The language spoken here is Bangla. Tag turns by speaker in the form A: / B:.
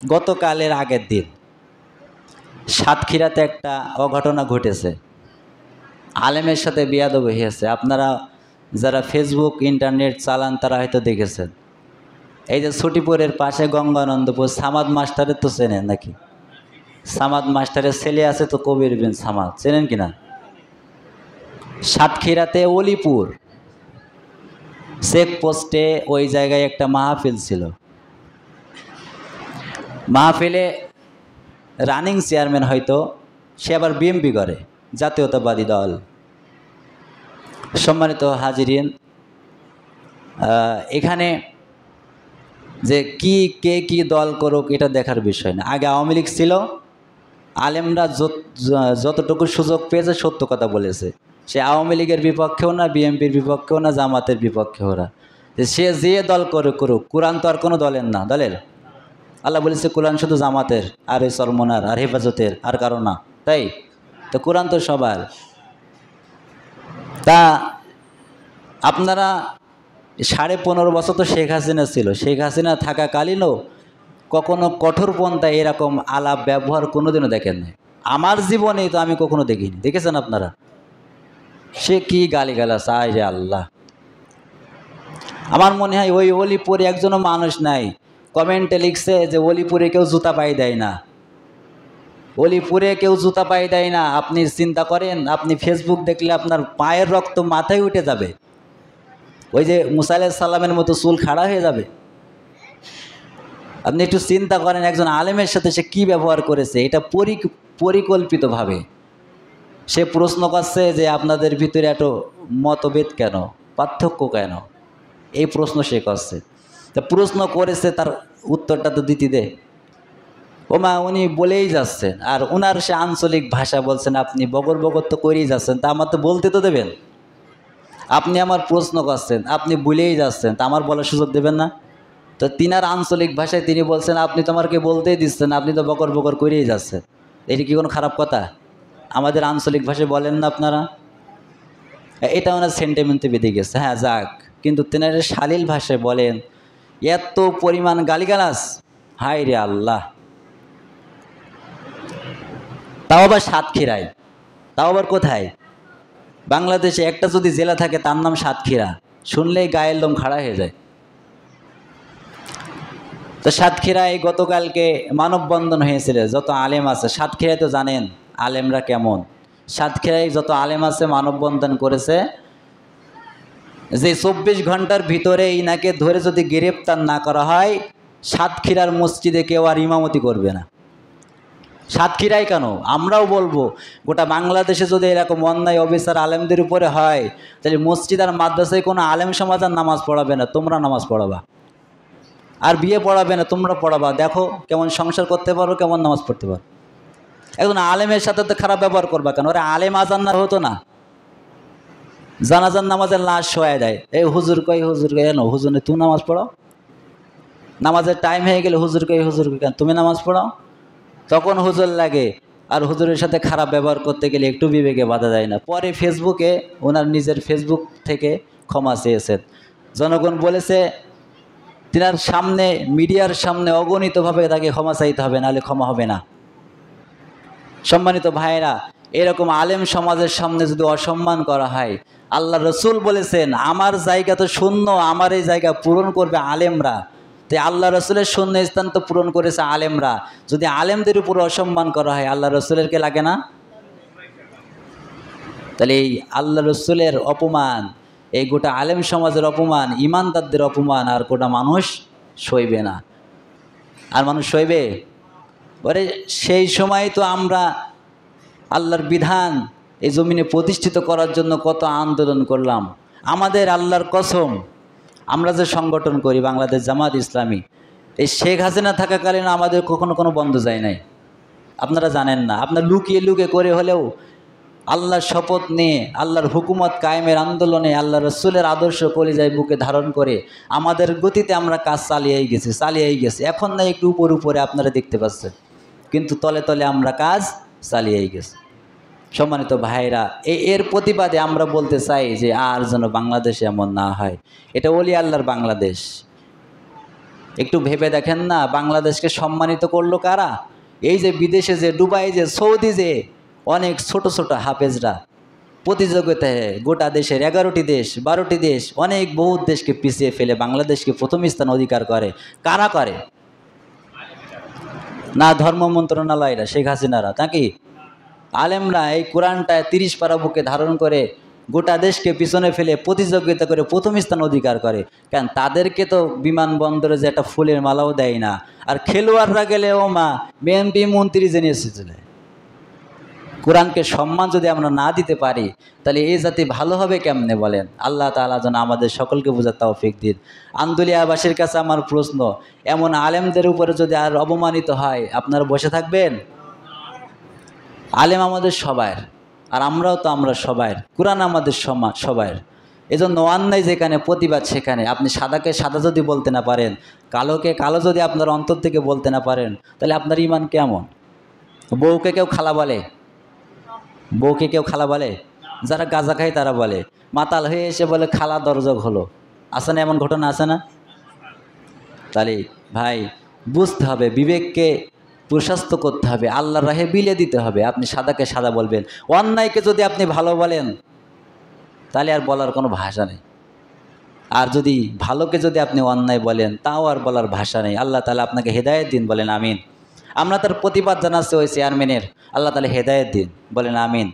A: গতকালের আগের দিন সাতক্ষীরাতে একটা অঘটনা ঘটেছে। আলেমের সাথে বেয়াদবি হয়েছে। আপনারা যারা ফেসবুক ইন্টারনেট চালান তারা হয়তো দেখেছেন। এই যে ছুটিপুরের পাশে গঙ্গানন্দপুর সামাদ মাস্টারের তো চেনেন নাকি? সামাদ মাস্টারের ছেলে আছে তো কবির বিন সামাদ, চেনেন কিনা? সাতক্ষীরাতে অলিপুর চেকপোস্টে ওই জায়গায় একটা মাহফিল ছিল। মাহফিলে রানিং চেয়ারম্যান হয়তো, সে আবার বিএমপি করে, জাতীয়তাবাদী দল। সম্মানিত হাজিরিন, এখানে যে কে কি দল করুক এটা দেখার বিষয় না। আগে আওয়ামী লীগ ছিল, আলেমরা যতটুকু সুযোগ পেয়েছে সত্য কথা বলেছে। সে আওয়ামী লীগের বিপক্ষেও না, বিএমপির বিপক্ষেও না, জামাতের বিপক্ষে ওরা। সে যে দল করুক, কোরআন তো আর কোনো দলের না, দলের। আল্লাহ বলেছে কোরআন শুধু জামাতের আর এই সরমনার আর হেফাজতের, আর কারো না। তাই তো কোরআন তো সবার। তা আপনারা 15.5 বছর তো শেখ হাসিনা ছিল, শেখ হাসিনা থাকাকালীনও কখনো কঠোরপন্থা এরকম আলাপ ব্যবহার কোনোদিনও দেখেন নাই। আমার জীবনে তো আমি কখনো দেখিনি। দেখেছেন আপনারা? সে কি গালিগালাজ, আয় রে আল্লাহ। আমার মনে হয় ওই অলিপুরে একজনও মানুষ নাই। কমেন্টে লিখছে যে অলিপুরে কেউ জুতা পাই দেয় না, অলিপুরে কেউ জুতা পাই দেয় না। আপনি চিন্তা করেন, আপনি ফেসবুক দেখলে আপনার পায়ের রক্ত মাথায় উঠে যাবে। ওই যে মুসা আলাইহিস সালামের মতো চুল খাড়া হয়ে যাবে। আপনি একটু চিন্তা করেন একজন আলেমের সাথে সে কী ব্যবহার করেছে। এটা পরিকল্পিতভাবে সে প্রশ্ন করছে যে আপনাদের ভিতরে এত মতভেদ কেন, পার্থক্য কেন, এই প্রশ্ন সে করছে। তা প্রশ্ন করেছে, তার উত্তরটা তো দিতে দে। ওমা উনি বলেই যাচ্ছেন, আর ওনার সে আঞ্চলিক ভাষা বলছেন, আপনি বগর তো করেই যাচ্ছেন, তা আমার তো বলতে তো দেবেন। আপনি আমার প্রশ্ন করছেন, আপনি বলেই যাচ্ছেন, তা আমার বলার সুযোগ দেবেন না? তো তিনার আঞ্চলিক ভাষায় তিনি বলছেন, আপনি তো আমাকে বলতেই দিচ্ছেন, আপনি তো বকর করেই যাচ্ছেন। এটি কি কোনো খারাপ কথা? আমাদের আঞ্চলিক ভাষায় বলেন না আপনারা। এটা ওনার সেন্টিমেন্টে বেঁধে গেছে। হ্যাঁ যাক, কিন্তু তেনার শালীল ভাষায় বলেন, এত পরিমাণ গালিগালাজ, হায় রে আল্লাহ। তাও আবার সাতক্ষীরায়, তাও আবার কোথায়? বাংলাদেশে একটা যদি জেলা থাকে তার নাম সাতক্ষীরা, শুনলেই গায়ের লোম খাড়া হয়ে যায়। তো সাতক্ষীরায় গতকালকে মানববন্ধন হয়েছিল। যত আলেম আছে সাতক্ষীরায় তো জানেন আলেমরা কেমন। সাতক্ষীরায় যত আলেম আছে মানববন্ধন করেছে যে 24 ঘন্টার ভিতরে ইনাকে ধরে যদি গ্রেপ্তার না করা হয়, সাতক্ষীরার মসজিদে কেউ আর ইমামতি করবে না। সাতক্ষীরায় কেন, আমরাও বলবো গোটা বাংলাদেশে যদি এরকম অন্যায় অবিচার আলেমদের উপরে হয়, তাহলে মসজিদ আর মাদ্রাসায় কোনো আলেম সমাজ আর নামাজ পড়াবে না, তোমরা নামাজ পড়াবা। আর বিয়ে পড়াবে না, তোমরা পড়াবা। দেখো কেমন সংসার করতে পারো, কেমন নামাজ পড়তে পারো। একজন আলেমের সাথে তো খারাপ ব্যবহার করবা কেন? ওরা আলেম আজান না হতো না, জানাজান নামাজের লাশ শোয়ায় দেয়। এই হুজুর কই কেন, হুজুর নেই, তুমি নামাজ পড়াও। নামাজের টাইম হয়ে গেলে হুজুর কই কেন, তুমি নামাজ পড়াও। তখন হুজুর লাগে। আর হুজুরের সাথে খারাপ ব্যবহার করতে গেলে একটু বিবেকে বাধা দেয় না। পরে ফেসবুকে ওনার নিজের ফেসবুক থেকে ক্ষমা চেয়েছেন। জনগণ বলেছে তিনার সামনে, মিডিয়ার সামনে অগণিতভাবে তাকে ক্ষমা চাইতে হবে, নাহলে ক্ষমা হবে না। সম্মানিত ভাইয়েরা, এরকম আলেম সমাজের সামনে যদি অসম্মান করা হয়, আল্লাহ রসুল বলেছেন আমার জায়গা তো শূন্য, আমার এই জায়গা পূরণ করবে আলেমরা। তাই আল্লাহ রসুলের শূন্য স্থান তো পূরণ করেছে আলেমরা। যদি আলেমদের উপর অসম্মান করা হয়, আল্লাহ রসুলের কে লাগে না? তাহলে এই আল্লাহ রসুলের অপমান, এই গোটা আলেম সমাজের অপমান, ইমানদারদের অপমান আর গোটা মানুষ সইবে না। আর মানুষ সইবে? ওরে সেই সময় তো আমরা আল্লাহর বিধান এই জমিনে প্রতিষ্ঠিত করার জন্য কত আন্দোলন করলাম। আমাদের আল্লাহর কসম, আমরা যে সংগঠন করি বাংলাদেশ জামাত ইসলামী, এই শেখ হাসিনা থাকাকালীন আমাদের কখনো কোনো বন্ধ যায় নাই। আপনারা জানেন না। আপনার লুকিয়ে করে হলেও আল্লাহর শপথ নিয়ে, আল্লাহর হুকুমত কায়েমের আন্দোলনে, আল্লাহ রসুলের আদর্শ কলিজায় বুকে ধারণ করে আমাদের গতিতে আমরা কাজ চালিয়েই গেছি। এখন না একটু উপরে আপনারা দেখতে পাচ্ছেন, কিন্তু তলে তলে আমরা কাজ চালিয়েই গেছি। সম্মানিত ভাইরা, এর প্রতিবাদে আমরা বলতে চাই যে আর যেন বাংলাদেশে এমন না হয়। এটা ওলি আল্লাহর বাংলাদেশ। একটু ভেবে দেখেন না, বাংলাদেশকে সম্মানিত করলো কারা? এই যে বিদেশে যে দুবাই যে সৌদি যে অনেক ছোট ছোট হাফেজরা প্রতিযোগিতায় গোটা দেশের 11টি দেশ 12টি দেশ অনেক বহুত দেশকে পিছিয়ে ফেলে বাংলাদেশকে প্রথম স্থান অধিকার করে। কারা করে? না ধর্ম মন্ত্রণালয়রা, শেখ হাসিনারা, নাকি আলেমরা এই কোরআনটায় 30 পারা বুকে ধারণ করে গোটা দেশকে পিছনে ফেলে প্রতিযোগিতা করে প্রথম স্থান অধিকার করে। কেন? তাদেরকে তো বিমানবন্দরে যে একটা ফুলের মালাও দেয় না, আর খেলোয়াড়রা গেলে ও মা বিএনপি মন্ত্রী জেনে এসেছিল। কোরআনকে সম্মান যদি আমরা না দিতে পারি তাহলে এই জাতি ভালো হবে কেমনে বলেন? আল্লাহ তাআলা যেন আমাদের সকলকে বোঝার তৌফিক দিন। আন্দুলিয়াবাসীর কাছে আমার প্রশ্ন, এমন আলেমদের উপরে যদি আর অপমানিত হয় আপনারা বসে থাকবেন? আলেম আমাদের সবার, আর আমরাও তো আমরা সবার, কোরআন আমাদের সবার। এজন্য অন্যায় যেখানে প্রতিবাদ সেখানে। আপনি সাদাকে সাদা যদি বলতে না পারেন, কালোকে কালো যদি আপনার অন্তর থেকে বলতে না পারেন, তাহলে আপনার ঈমান কেমন? বউকে কেউ খালা বলে? বউকে কেউ খালা বলে? যারা গাঁজা খায় তারা বলে। মাতাল হয়ে এসে বলে খালা দরজক হলো। আছে না? এমন ঘটনা আছে না? তাহলে ভাই বুঝতে হবে, বিবেককে প্রশস্ত করতে হবে, আল্লাহর রাহে বিলে দিতে হবে। আপনি সাদাকে সাদা বলবেন, অন্যায়কে যদি আপনি ভালো বলেন তাহলে আর বলার কোনো ভাষা নেই। আর যদি ভালোকে যদি আপনি অন্যায় বলেন তাও আর বলার ভাষা নেই। আল্লাহ তাআলা আপনাকে হেদায়েত দিন, বলেন আমিন। আমরা তার প্রতিবাদ জানাচ্ছি ওই চেয়ারম্যানের, আল্লাহ তাআলা হেদায়েত দিন, বলেন আমিন।